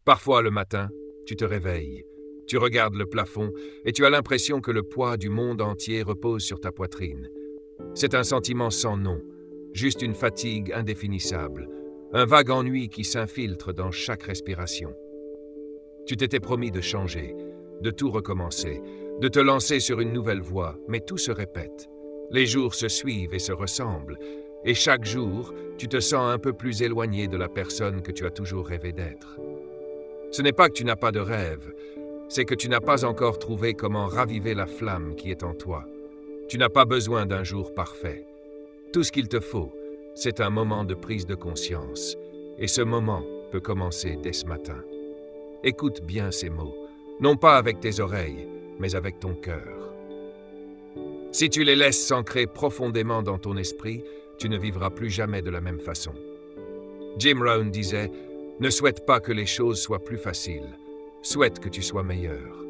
Parfois, le matin, tu te réveilles, tu regardes le plafond et tu as l'impression que le poids du monde entier repose sur ta poitrine. C'est un sentiment sans nom, juste une fatigue indéfinissable, un vague ennui qui s'infiltre dans chaque respiration. Tu t'étais promis de changer, de tout recommencer, de te lancer sur une nouvelle voie, mais tout se répète. Les jours se suivent et se ressemblent, et chaque jour, tu te sens un peu plus éloigné de la personne que tu as toujours rêvé d'être. Ce n'est pas que tu n'as pas de rêve, c'est que tu n'as pas encore trouvé comment raviver la flamme qui est en toi. Tu n'as pas besoin d'un jour parfait. Tout ce qu'il te faut, c'est un moment de prise de conscience, et ce moment peut commencer dès ce matin. Écoute bien ces mots, non pas avec tes oreilles, mais avec ton cœur. Si tu les laisses s'ancrer profondément dans ton esprit, tu ne vivras plus jamais de la même façon. Jim Rohn disait « Ne souhaite pas que les choses soient plus faciles, souhaite que tu sois meilleur. »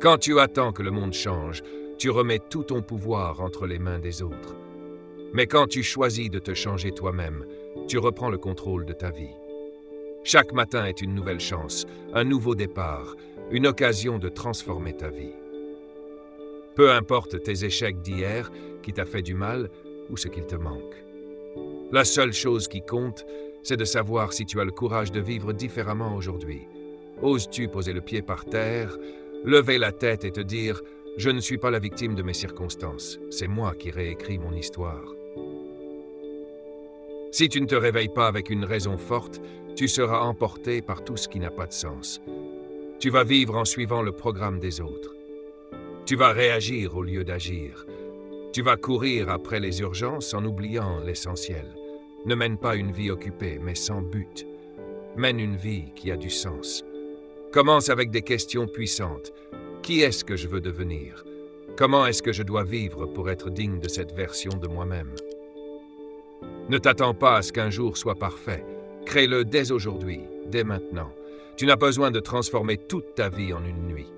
Quand tu attends que le monde change, tu remets tout ton pouvoir entre les mains des autres. Mais quand tu choisis de te changer toi-même, tu reprends le contrôle de ta vie. Chaque matin est une nouvelle chance, un nouveau départ, une occasion de transformer ta vie. Peu importe tes échecs d'hier qui t'a fait du mal ou ce qu'il te manque. La seule chose qui compte, c'est de savoir si tu as le courage de vivre différemment aujourd'hui. Oses-tu poser le pied par terre, lever la tête et te dire « Je ne suis pas la victime de mes circonstances, c'est moi qui réécris mon histoire ». Si tu ne te réveilles pas avec une raison forte, tu seras emporté par tout ce qui n'a pas de sens. Tu vas vivre en suivant le programme des autres. Tu vas réagir au lieu d'agir. Tu vas courir après les urgences en oubliant l'essentiel. Ne mène pas une vie occupée, mais sans but. Mène une vie qui a du sens. Commence avec des questions puissantes. Qui est-ce que je veux devenir? Comment est-ce que je dois vivre pour être digne de cette version de moi-même? Ne t'attends pas à ce qu'un jour soit parfait. Crée-le dès aujourd'hui, dès maintenant. Tu n'as pas besoin de transformer toute ta vie en une nuit.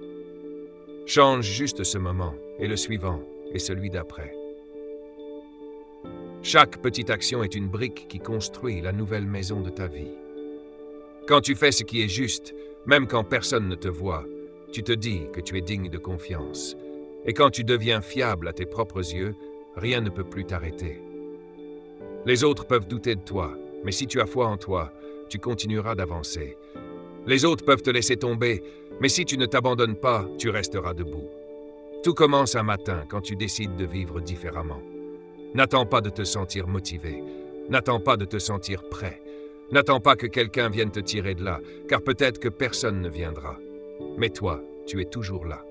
Change juste ce moment, et le suivant, et celui d'après. Chaque petite action est une brique qui construit la nouvelle maison de ta vie. Quand tu fais ce qui est juste, même quand personne ne te voit, tu te dis que tu es digne de confiance. Et quand tu deviens fiable à tes propres yeux, rien ne peut plus t'arrêter. Les autres peuvent douter de toi, mais si tu as foi en toi, tu continueras d'avancer. Les autres peuvent te laisser tomber, mais si tu ne t'abandonnes pas, tu resteras debout. Tout commence un matin quand tu décides de vivre différemment. N'attends pas de te sentir motivé. N'attends pas de te sentir prêt. N'attends pas que quelqu'un vienne te tirer de là, car peut-être que personne ne viendra. Mais toi, tu es toujours là.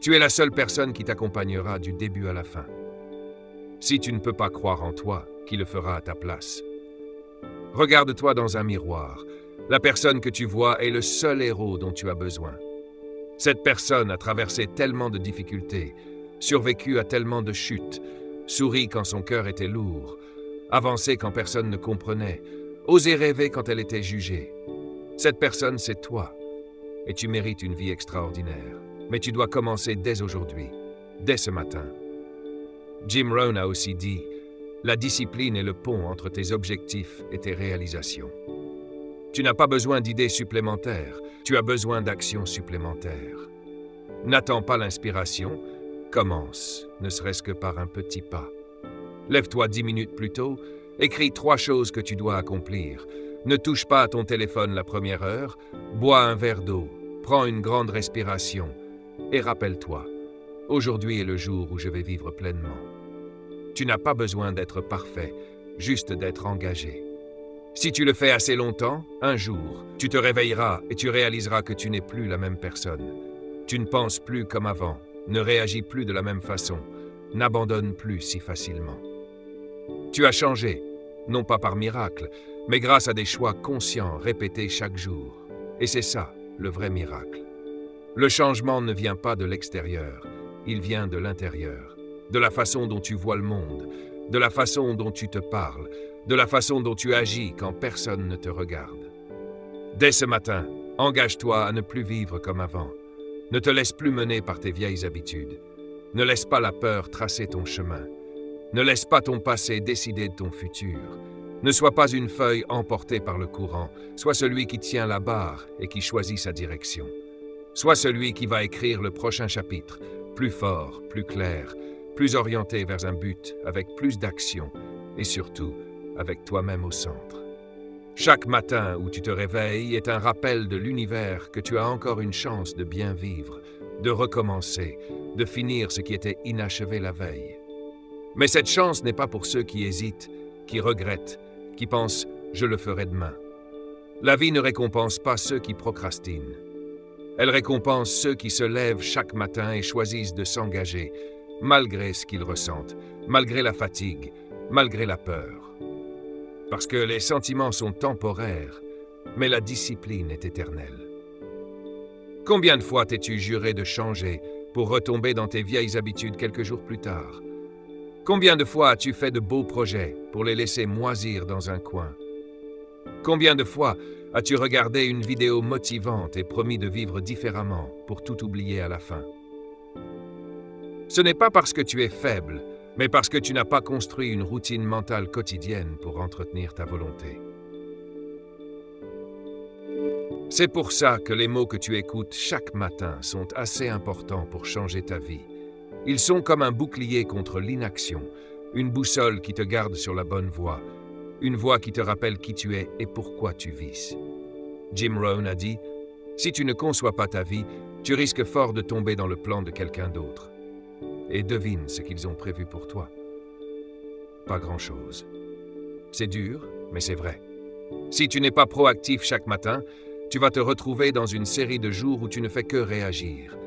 Tu es la seule personne qui t'accompagnera du début à la fin. Si tu ne peux pas croire en toi, qui le fera à ta place? Regarde-toi dans un miroir. La personne que tu vois est le seul héros dont tu as besoin. Cette personne a traversé tellement de difficultés, survécu à tellement de chutes, souri quand son cœur était lourd, avancé quand personne ne comprenait, osé rêver quand elle était jugée. Cette personne, c'est toi, et tu mérites une vie extraordinaire. Mais tu dois commencer dès aujourd'hui, dès ce matin. Jim Rohn a aussi dit « La discipline est le pont entre tes objectifs et tes réalisations ». Tu n'as pas besoin d'idées supplémentaires, tu as besoin d'actions supplémentaires. N'attends pas l'inspiration, commence, ne serait-ce que par un petit pas. Lève-toi 10 minutes plus tôt, écris 3 choses que tu dois accomplir. Ne touche pas à ton téléphone la première heure, bois un verre d'eau, prends une grande respiration et rappelle-toi, aujourd'hui est le jour où je vais vivre pleinement. Tu n'as pas besoin d'être parfait, juste d'être engagé. Si tu le fais assez longtemps, un jour, tu te réveilleras et tu réaliseras que tu n'es plus la même personne. Tu ne penses plus comme avant, ne réagis plus de la même façon, n'abandonne plus si facilement. Tu as changé, non pas par miracle, mais grâce à des choix conscients répétés chaque jour. Et c'est ça, le vrai miracle. Le changement ne vient pas de l'extérieur, il vient de l'intérieur, de la façon dont tu vois le monde, de la façon dont tu te parles, de la façon dont tu agis quand personne ne te regarde. Dès ce matin, engage-toi à ne plus vivre comme avant. Ne te laisse plus mener par tes vieilles habitudes. Ne laisse pas la peur tracer ton chemin. Ne laisse pas ton passé décider de ton futur. Ne sois pas une feuille emportée par le courant, sois celui qui tient la barre et qui choisit sa direction. Sois celui qui va écrire le prochain chapitre, plus fort, plus clair, plus orienté vers un but, avec plus d'action et surtout avec toi-même au centre. Chaque matin où tu te réveilles est un rappel de l'univers que tu as encore une chance de bien vivre, de recommencer, de finir ce qui était inachevé la veille. Mais cette chance n'est pas pour ceux qui hésitent, qui regrettent, qui pensent « je le ferai demain ». La vie ne récompense pas ceux qui procrastinent. Elle récompense ceux qui se lèvent chaque matin et choisissent de s'engager, malgré ce qu'ils ressentent, malgré la fatigue, malgré la peur. Parce que les sentiments sont temporaires, mais la discipline est éternelle. Combien de fois t'es-tu juré de changer pour retomber dans tes vieilles habitudes quelques jours plus tard? Combien de fois as-tu fait de beaux projets pour les laisser moisir dans un coin? Combien de fois as-tu regardé une vidéo motivante et promis de vivre différemment pour tout oublier à la fin? Ce n'est pas parce que tu es faible, mais parce que tu n'as pas construit une routine mentale quotidienne pour entretenir ta volonté. C'est pour ça que les mots que tu écoutes chaque matin sont assez importants pour changer ta vie. Ils sont comme un bouclier contre l'inaction, une boussole qui te garde sur la bonne voie, une voie qui te rappelle qui tu es et pourquoi tu vis. Jim Rohn a dit « Si tu ne conçois pas ta vie, tu risques fort de tomber dans le plan de quelqu'un d'autre. » Et devine ce qu'ils ont prévu pour toi. Pas grand-chose. C'est dur, mais c'est vrai. Si tu n'es pas proactif chaque matin, tu vas te retrouver dans une série de jours où tu ne fais que réagir.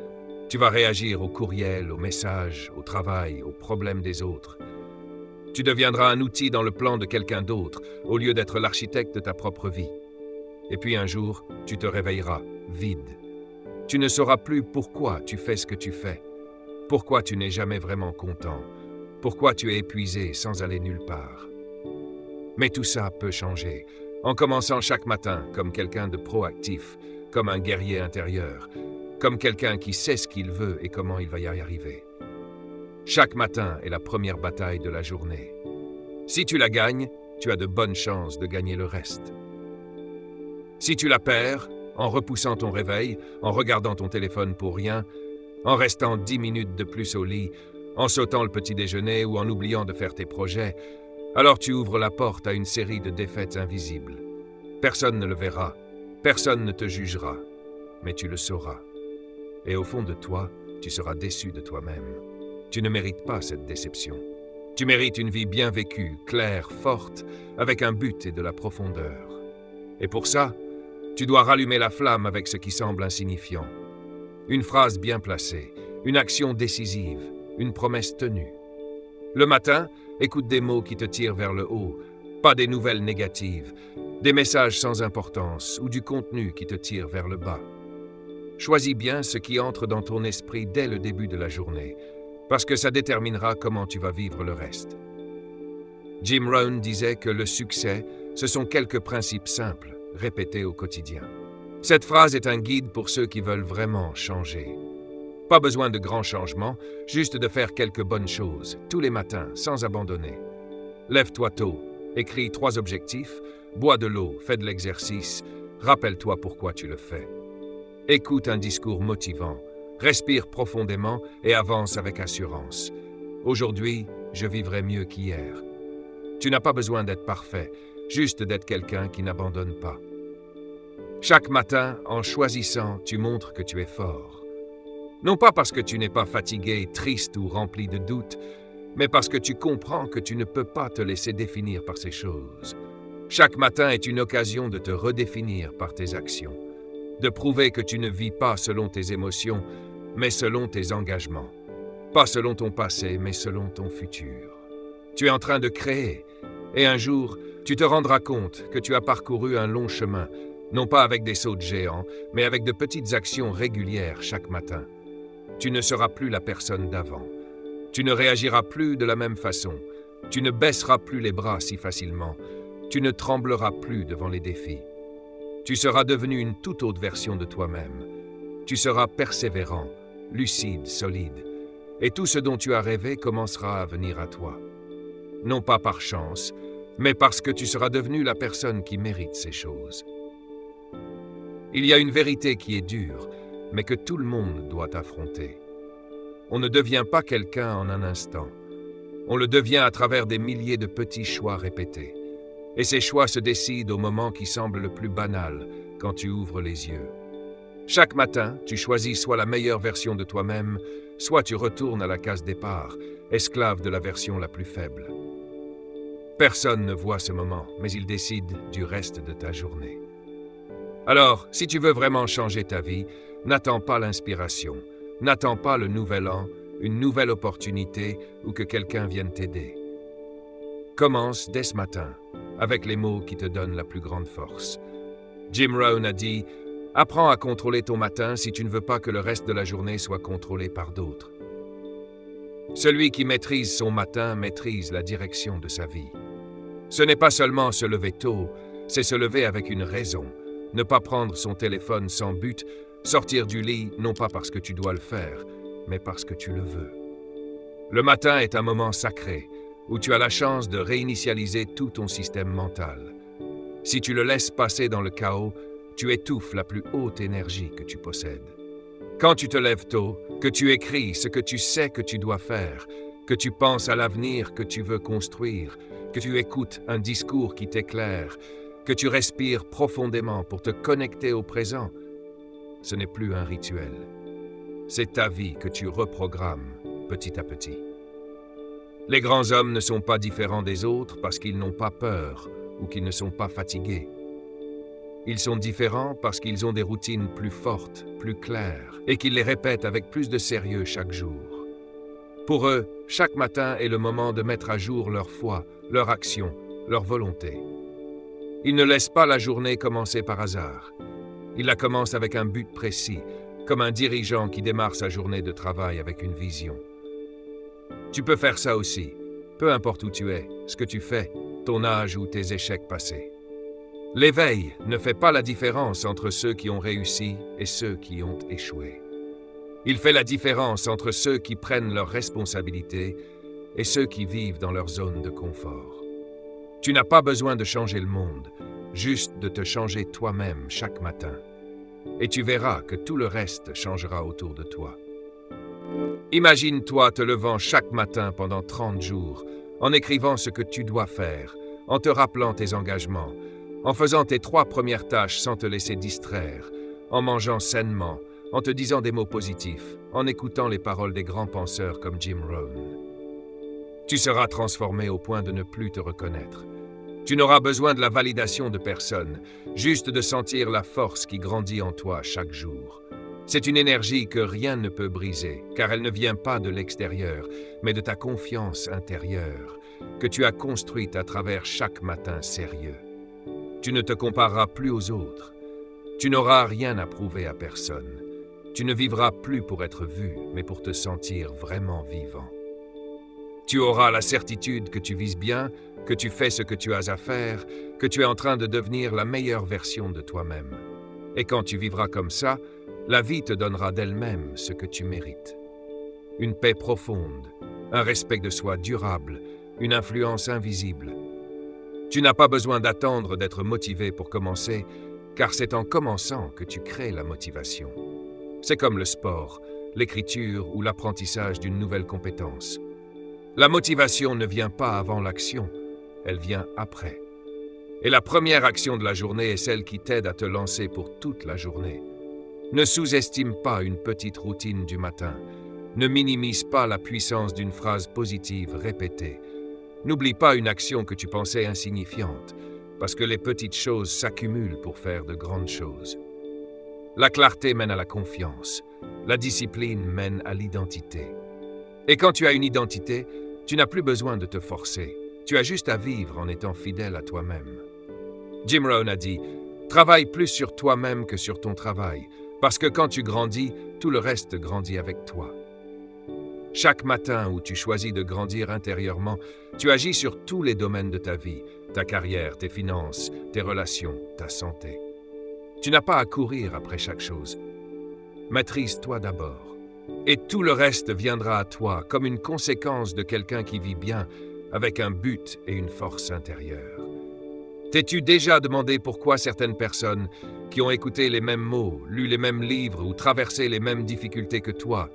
Tu vas réagir aux courriels, aux messages, au travail, aux problèmes des autres. Tu deviendras un outil dans le plan de quelqu'un d'autre, au lieu d'être l'architecte de ta propre vie. Et puis un jour, tu te réveilleras vide. Tu ne sauras plus pourquoi tu fais ce que tu fais. Pourquoi tu n'es jamais vraiment content? Pourquoi tu es épuisé sans aller nulle part? Mais tout ça peut changer, en commençant chaque matin comme quelqu'un de proactif, comme un guerrier intérieur, comme quelqu'un qui sait ce qu'il veut et comment il va y arriver. Chaque matin est la première bataille de la journée. Si tu la gagnes, tu as de bonnes chances de gagner le reste. Si tu la perds, en repoussant ton réveil, en regardant ton téléphone pour rien, en restant 10 minutes de plus au lit, en sautant le petit déjeuner ou en oubliant de faire tes projets, alors tu ouvres la porte à une série de défaites invisibles. Personne ne le verra, personne ne te jugera, mais tu le sauras. Et au fond de toi, tu seras déçu de toi-même. Tu ne mérites pas cette déception. Tu mérites une vie bien vécue, claire, forte, avec un but et de la profondeur. Et pour ça, tu dois rallumer la flamme avec ce qui semble insignifiant. Une phrase bien placée, une action décisive, une promesse tenue. Le matin, écoute des mots qui te tirent vers le haut, pas des nouvelles négatives, des messages sans importance ou du contenu qui te tire vers le bas. Choisis bien ce qui entre dans ton esprit dès le début de la journée, parce que ça déterminera comment tu vas vivre le reste. Jim Rohn disait que le succès, ce sont quelques principes simples, répétés au quotidien. Cette phrase est un guide pour ceux qui veulent vraiment changer. Pas besoin de grands changements, juste de faire quelques bonnes choses, tous les matins, sans abandonner. Lève-toi tôt, écris 3 objectifs, bois de l'eau, fais de l'exercice, rappelle-toi pourquoi tu le fais. Écoute un discours motivant, respire profondément et avance avec assurance. Aujourd'hui, je vivrai mieux qu'hier. Tu n'as pas besoin d'être parfait, juste d'être quelqu'un qui n'abandonne pas. Chaque matin, en choisissant, tu montres que tu es fort. Non pas parce que tu n'es pas fatigué, triste ou rempli de doutes, mais parce que tu comprends que tu ne peux pas te laisser définir par ces choses. Chaque matin est une occasion de te redéfinir par tes actions, de prouver que tu ne vis pas selon tes émotions, mais selon tes engagements. Pas selon ton passé, mais selon ton futur. Tu es en train de créer, et un jour, tu te rendras compte que tu as parcouru un long chemin, non pas avec des sauts de géants, mais avec de petites actions régulières chaque matin. Tu ne seras plus la personne d'avant. Tu ne réagiras plus de la même façon. Tu ne baisseras plus les bras si facilement. Tu ne trembleras plus devant les défis. Tu seras devenu une toute autre version de toi-même. Tu seras persévérant, lucide, solide. Et tout ce dont tu as rêvé commencera à venir à toi. Non pas par chance, mais parce que tu seras devenu la personne qui mérite ces choses. Il y a une vérité qui est dure, mais que tout le monde doit affronter. On ne devient pas quelqu'un en un instant. On le devient à travers des milliers de petits choix répétés. Et ces choix se décident au moment qui semble le plus banal, quand tu ouvres les yeux. Chaque matin, tu choisis soit la meilleure version de toi-même, soit tu retournes à la case départ, esclave de la version la plus faible. Personne ne voit ce moment, mais il décide du reste de ta journée. Alors, si tu veux vraiment changer ta vie, n'attends pas l'inspiration, n'attends pas le nouvel an, une nouvelle opportunité ou que quelqu'un vienne t'aider. Commence dès ce matin, avec les mots qui te donnent la plus grande force. Jim Rohn a dit « Apprends à contrôler ton matin si tu ne veux pas que le reste de la journée soit contrôlé par d'autres. » Celui qui maîtrise son matin maîtrise la direction de sa vie. Ce n'est pas seulement se lever tôt, c'est se lever avec une raison, ne pas prendre son téléphone sans but, sortir du lit non pas parce que tu dois le faire, mais parce que tu le veux. Le matin est un moment sacré, où tu as la chance de réinitialiser tout ton système mental. Si tu le laisses passer dans le chaos, tu étouffes la plus haute énergie que tu possèdes. Quand tu te lèves tôt, que tu écris ce que tu sais que tu dois faire, que tu penses à l'avenir que tu veux construire, que tu écoutes un discours qui t'éclaire, que tu respires profondément pour te connecter au présent, ce n'est plus un rituel. C'est ta vie que tu reprogrammes petit à petit. Les grands hommes ne sont pas différents des autres parce qu'ils n'ont pas peur ou qu'ils ne sont pas fatigués. Ils sont différents parce qu'ils ont des routines plus fortes, plus claires, et qu'ils les répètent avec plus de sérieux chaque jour. Pour eux, chaque matin est le moment de mettre à jour leur foi, leur action, leur volonté. Ils ne laissent pas la journée commencer par hasard. Ils la commencent avec un but précis, comme un dirigeant qui démarre sa journée de travail avec une vision. Tu peux faire ça aussi, peu importe où tu es, ce que tu fais, ton âge ou tes échecs passés. L'éveil ne fait pas la différence entre ceux qui ont réussi et ceux qui ont échoué. Il fait la différence entre ceux qui prennent leurs responsabilités et ceux qui vivent dans leur zone de confort. Tu n'as pas besoin de changer le monde, juste de te changer toi-même chaque matin. Et tu verras que tout le reste changera autour de toi. Imagine-toi te levant chaque matin pendant 30 jours, en écrivant ce que tu dois faire, en te rappelant tes engagements, en faisant tes 3 premières tâches sans te laisser distraire, en mangeant sainement, en te disant des mots positifs, en écoutant les paroles des grands penseurs comme Jim Rohn. Tu seras transformé au point de ne plus te reconnaître. Tu n'auras besoin de la validation de personne, juste de sentir la force qui grandit en toi chaque jour. C'est une énergie que rien ne peut briser, car elle ne vient pas de l'extérieur, mais de ta confiance intérieure, que tu as construite à travers chaque matin sérieux. Tu ne te compareras plus aux autres. Tu n'auras rien à prouver à personne. Tu ne vivras plus pour être vu, mais pour te sentir vraiment vivant. Tu auras la certitude que tu vises bien, que tu fais ce que tu as à faire, que tu es en train de devenir la meilleure version de toi-même. Et quand tu vivras comme ça, la vie te donnera d'elle-même ce que tu mérites. Une paix profonde, un respect de soi durable, une influence invisible. Tu n'as pas besoin d'attendre d'être motivé pour commencer, car c'est en commençant que tu crées la motivation. C'est comme le sport, l'écriture ou l'apprentissage d'une nouvelle compétence. La motivation ne vient pas avant l'action, elle vient après. Et la première action de la journée est celle qui t'aide à te lancer pour toute la journée. Ne sous-estime pas une petite routine du matin. Ne minimise pas la puissance d'une phrase positive répétée. N'oublie pas une action que tu pensais insignifiante, parce que les petites choses s'accumulent pour faire de grandes choses. La clarté mène à la confiance. La discipline mène à l'identité. Et quand tu as une identité, tu n'as plus besoin de te forcer. Tu as juste à vivre en étant fidèle à toi-même. Jim Rohn a dit « Travaille plus sur toi-même que sur ton travail, parce que quand tu grandis, tout le reste grandit avec toi. » Chaque matin où tu choisis de grandir intérieurement, tu agis sur tous les domaines de ta vie, ta carrière, tes finances, tes relations, ta santé. Tu n'as pas à courir après chaque chose. Maîtrise-toi d'abord. Et tout le reste viendra à toi comme une conséquence de quelqu'un qui vit bien, avec un but et une force intérieure. T'es-tu déjà demandé pourquoi certaines personnes qui ont écouté les mêmes mots, lu les mêmes livres ou traversé les mêmes difficultés que toi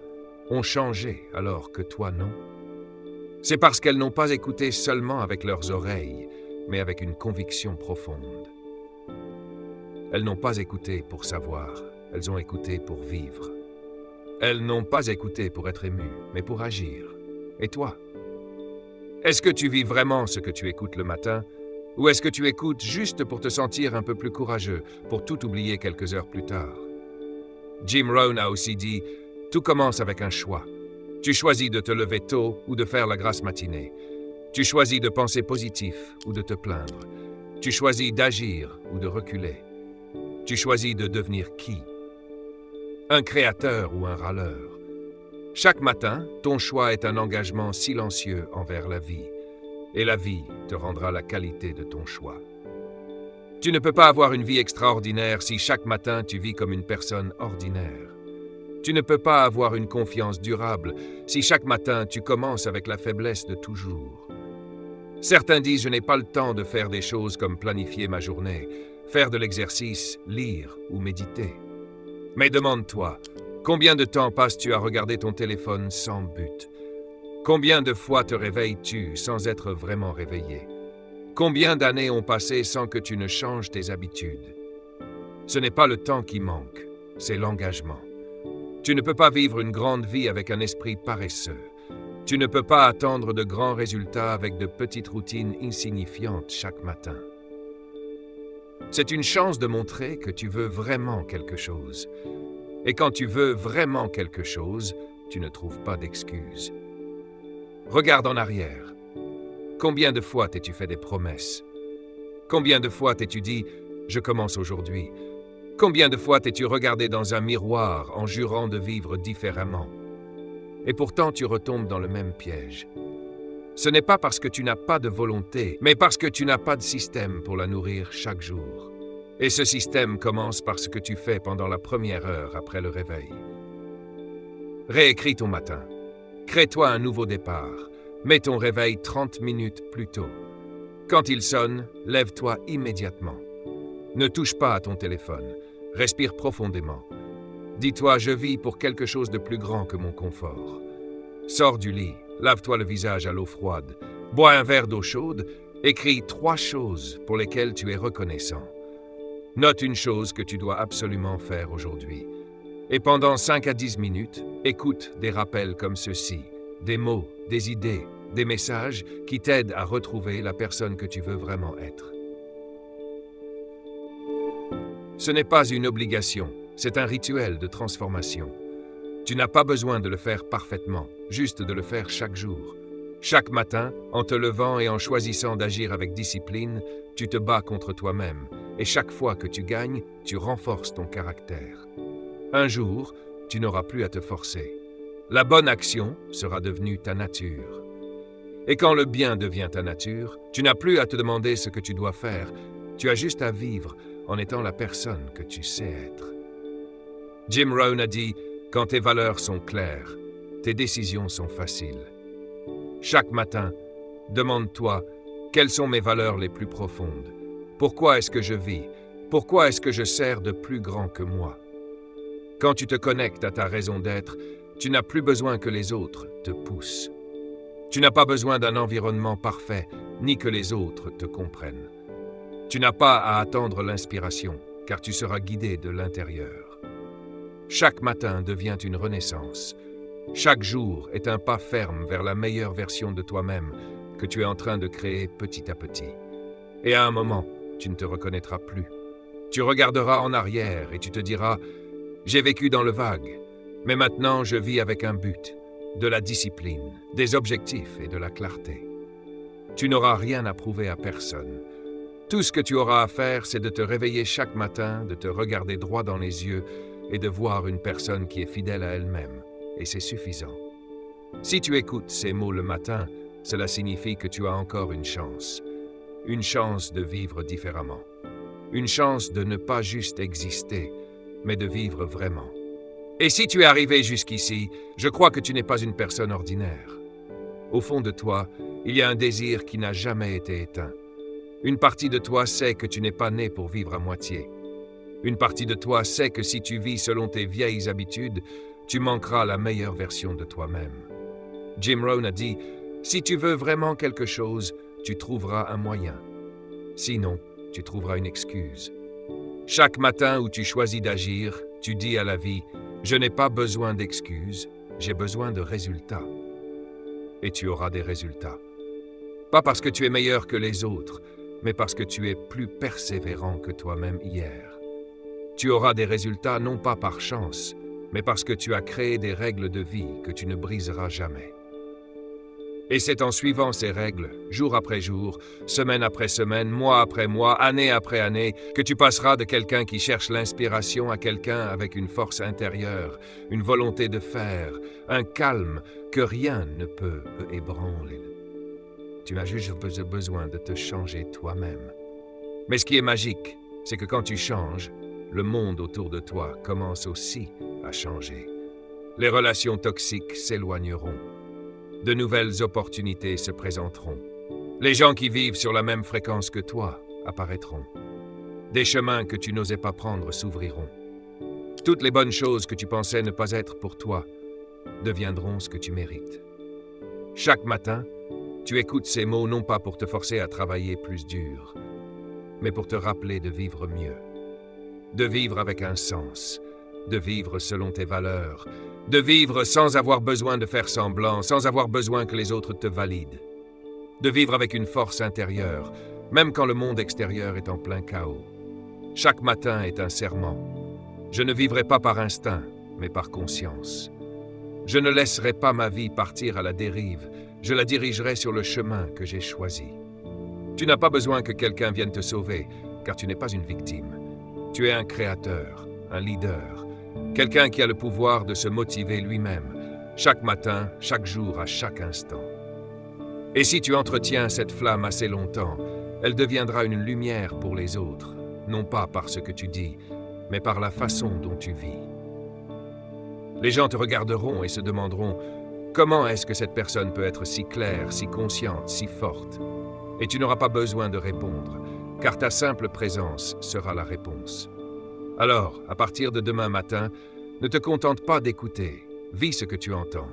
ont changé alors que toi non? C'est parce qu'elles n'ont pas écouté seulement avec leurs oreilles, mais avec une conviction profonde. Elles n'ont pas écouté pour savoir, elles ont écouté pour vivre. Elles n'ont pas écouté pour être émues, mais pour agir. Et toi? Est-ce que tu vis vraiment ce que tu écoutes le matin, ou est-ce que tu écoutes juste pour te sentir un peu plus courageux, pour tout oublier quelques heures plus tard? Jim Rohn a aussi dit « Tout commence avec un choix. Tu choisis de te lever tôt ou de faire la grasse matinée. Tu choisis de penser positif ou de te plaindre. Tu choisis d'agir ou de reculer. Tu choisis de devenir qui? Un créateur ou un râleur? Chaque matin, ton choix est un engagement silencieux envers la vie. Et la vie te rendra la qualité de ton choix. Tu ne peux pas avoir une vie extraordinaire si chaque matin tu vis comme une personne ordinaire. Tu ne peux pas avoir une confiance durable si chaque matin tu commences avec la faiblesse de toujours. Certains disent « Je n'ai pas le temps de faire des choses comme planifier ma journée, faire de l'exercice, lire ou méditer. » Mais demande-toi, combien de temps passes-tu à regarder ton téléphone sans but? Combien de fois te réveilles-tu sans être vraiment réveillé? Combien d'années ont passé sans que tu ne changes tes habitudes? Ce n'est pas le temps qui manque, c'est l'engagement. Tu ne peux pas vivre une grande vie avec un esprit paresseux. Tu ne peux pas attendre de grands résultats avec de petites routines insignifiantes chaque matin. C'est une chance de montrer que tu veux vraiment quelque chose. Et quand tu veux vraiment quelque chose, tu ne trouves pas d'excuses. Regarde en arrière. Combien de fois t'es-tu fait des promesses? Combien de fois t'es-tu dit « Je commence aujourd'hui » ? Combien de fois t'es-tu regardé dans un miroir en jurant de vivre différemment? Et pourtant tu retombes dans le même piège. Ce n'est pas parce que tu n'as pas de volonté, mais parce que tu n'as pas de système pour la nourrir chaque jour. Et ce système commence par ce que tu fais pendant la première heure après le réveil. Réécris ton matin. Crée-toi un nouveau départ. Mets ton réveil 30 minutes plus tôt. Quand il sonne, lève-toi immédiatement. Ne touche pas à ton téléphone. Respire profondément. Dis-toi, je vis pour quelque chose de plus grand que mon confort. Sors du lit, lave-toi le visage à l'eau froide, bois un verre d'eau chaude, écris 3 choses pour lesquelles tu es reconnaissant. Note une chose que tu dois absolument faire aujourd'hui. Et pendant 5 à 10 minutes, écoute des rappels comme ceux-ci, des mots, des idées, des messages qui t'aident à retrouver la personne que tu veux vraiment être. Ce n'est pas une obligation, c'est un rituel de transformation. Tu n'as pas besoin de le faire parfaitement, juste de le faire chaque jour. Chaque matin, en te levant et en choisissant d'agir avec discipline, tu te bats contre toi-même, et chaque fois que tu gagnes, tu renforces ton caractère. Un jour, tu n'auras plus à te forcer. La bonne action sera devenue ta nature. Et quand le bien devient ta nature, tu n'as plus à te demander ce que tu dois faire, tu as juste à vivre en étant la personne que tu sais être. Jim Rohn a dit « Quand tes valeurs sont claires, tes décisions sont faciles. » Chaque matin, demande-toi « Quelles sont mes valeurs les plus profondes? Pourquoi est-ce que je vis? Pourquoi est-ce que je sers de plus grand que moi? » Quand tu te connectes à ta raison d'être, tu n'as plus besoin que les autres te poussent. Tu n'as pas besoin d'un environnement parfait, ni que les autres te comprennent. Tu n'as pas à attendre l'inspiration, car tu seras guidé de l'intérieur. Chaque matin devient une renaissance. Chaque jour est un pas ferme vers la meilleure version de toi-même que tu es en train de créer petit à petit. Et à un moment, tu ne te reconnaîtras plus. Tu regarderas en arrière et tu te diras « J'ai vécu dans le vague, mais maintenant je vis avec un but, de la discipline, des objectifs et de la clarté. » Tu n'auras rien à prouver à personne. Tout ce que tu auras à faire, c'est de te réveiller chaque matin, de te regarder droit dans les yeux et de voir une personne qui est fidèle à elle-même. Et c'est suffisant. Si tu écoutes ces mots le matin, cela signifie que tu as encore une chance. Une chance de vivre différemment. Une chance de ne pas juste exister, mais de vivre vraiment. Et si tu es arrivé jusqu'ici, je crois que tu n'es pas une personne ordinaire. Au fond de toi, Il y a un désir qui n'a jamais été éteint. Une partie de toi sait que tu n'es pas né pour vivre à moitié. Une partie de toi sait que si tu vis selon tes vieilles habitudes, tu manqueras la meilleure version de toi-même. Jim Rohn a dit « Si tu veux vraiment quelque chose, tu trouveras un moyen. Sinon, tu trouveras une excuse. » Chaque matin où tu choisis d'agir, tu dis à la vie « Je n'ai pas besoin d'excuses, j'ai besoin de résultats. » Et tu auras des résultats. Pas parce que tu es meilleur que les autres, mais parce que tu es plus persévérant que toi-même hier. Tu auras des résultats non pas par chance, mais parce que tu as créé des règles de vie que tu ne briseras jamais. Et c'est en suivant ces règles, jour après jour, semaine après semaine, mois après mois, année après année, que tu passeras de quelqu'un qui cherche l'inspiration à quelqu'un avec une force intérieure, une volonté de faire, un calme que rien ne peut ébranler. Tu as juste besoin de te changer toi-même. Mais ce qui est magique, c'est que quand tu changes, le monde autour de toi commence aussi à changer. Les relations toxiques s'éloigneront. De nouvelles opportunités se présenteront. Les gens qui vivent sur la même fréquence que toi apparaîtront. Des chemins que tu n'osais pas prendre s'ouvriront. Toutes les bonnes choses que tu pensais ne pas être pour toi deviendront ce que tu mérites. Chaque matin, tu écoutes ces mots non pas pour te forcer à travailler plus dur, mais pour te rappeler de vivre mieux. De vivre avec un sens, de vivre selon tes valeurs, de vivre sans avoir besoin de faire semblant, sans avoir besoin que les autres te valident. De vivre avec une force intérieure, même quand le monde extérieur est en plein chaos. Chaque matin est un serment. Je ne vivrai pas par instinct, mais par conscience. Je ne laisserai pas ma vie partir à la dérive, je la dirigerai sur le chemin que j'ai choisi. Tu n'as pas besoin que quelqu'un vienne te sauver, car tu n'es pas une victime. Tu es un créateur, un leader, quelqu'un qui a le pouvoir de se motiver lui-même, chaque matin, chaque jour, à chaque instant. Et si tu entretiens cette flamme assez longtemps, elle deviendra une lumière pour les autres, non pas par ce que tu dis, mais par la façon dont tu vis. Les gens te regarderont et se demanderont « Comment est-ce que cette personne peut être si claire, si consciente, si forte ?» Et tu n'auras pas besoin de répondre, car ta simple présence sera la réponse. Alors, à partir de demain matin, ne te contente pas d'écouter, vis ce que tu entends.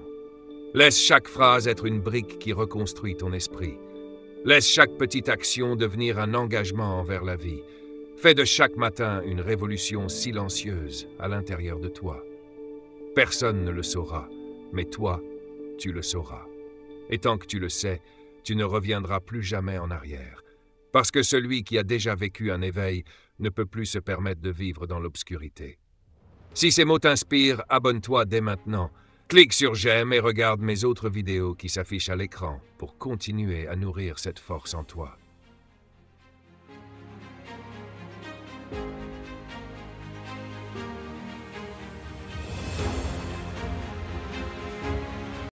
Laisse chaque phrase être une brique qui reconstruit ton esprit. Laisse chaque petite action devenir un engagement envers la vie. Fais de chaque matin une révolution silencieuse à l'intérieur de toi. Personne ne le saura, mais toi, tu le sauras. Et tant que tu le sais, tu ne reviendras plus jamais en arrière. Parce que celui qui a déjà vécu un éveil ne peut plus se permettre de vivre dans l'obscurité. Si ces mots t'inspirent, abonne-toi dès maintenant. Clique sur j'aime et regarde mes autres vidéos qui s'affichent à l'écran pour continuer à nourrir cette force en toi.